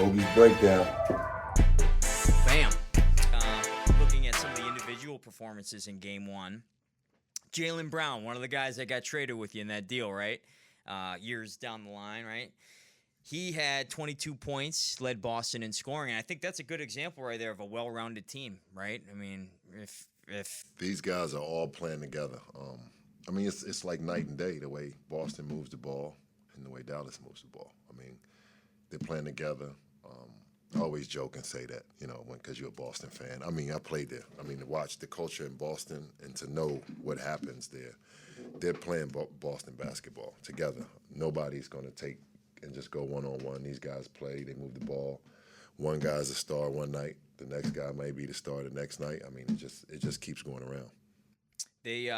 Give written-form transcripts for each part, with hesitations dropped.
Bogey's breakdown. Bam. Looking at some of the individual performances in Game 1. Jaylen Brown, one of the guys that got traded with you in that deal, right? Years down the line, right? He had 22 points, led Boston in scoring, and I think that's a good example right there of a well-rounded team, right? I mean, if these guys are all playing together. I mean, it's like night and day the way Boston moves the ball and the way Dallas moves the ball. I mean, they're playing together. I always joke and say that, because you're a Boston fan. I mean, I played there. I mean, to watch the culture in Boston and to know what happens there. They're playing Boston basketball together. Nobody's going to take and just go one-on-one. These guys play. They move the ball. One guy's a star one night. The next guy may be the star the next night. I mean, it just keeps going around. They,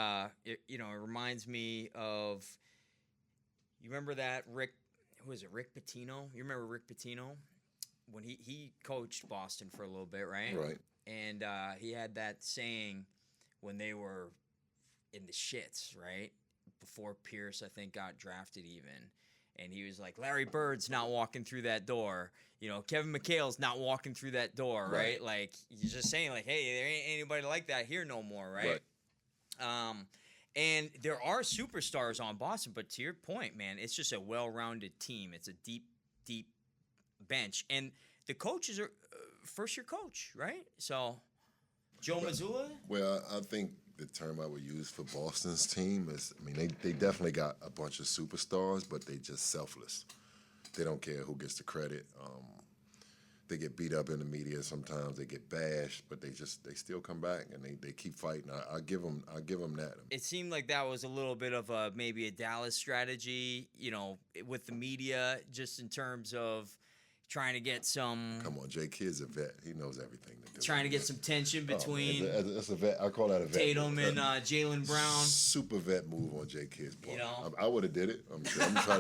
it reminds me of, you remember that Rick Pitino? You remember Rick Pitino? When he coached Boston for a little bit, right? Right. And he had that saying when they were in the shits, right? Before Pierce, I think, got drafted even. And he was like, Larry Bird's not walking through that door. Kevin McHale's not walking through that door, right? Like, he's just saying, like, hey, there ain't anybody like that here no more, right? And there are superstars on Boston, but to your point, man, it's just a well-rounded team. It's a deep, deep bench. And the coaches are first-year coach, right? So, Joe Mazzulla? Well, I think the term I would use for Boston's team is, I mean, they definitely got a bunch of superstars, but they just selfless. They don't care who gets the credit. They get beat up in the media sometimes. They get bashed, but they still come back and they keep fighting. I give them that. It seemed like that was a little bit of maybe a Dallas strategy, with the media, just in terms of trying to get some. Come on, Jay Kidd's a vet. He knows everything to do. Trying to get some tension between. That's a vet. I call that a vet. Tatum and Jaylen Brown. Super vet move on Jay Kidd's part. I would have did it. I'm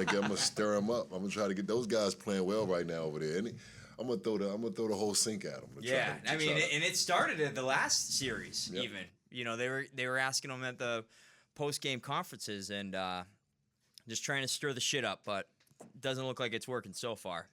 gonna stir him up. I'm gonna try to get those guys playing well right now over there. I'm gonna throw the whole sink at them. And it started at the last series. Yep. Even they were asking them at the post game conferences and just trying to stir the shit up, but it doesn't look like it's working so far.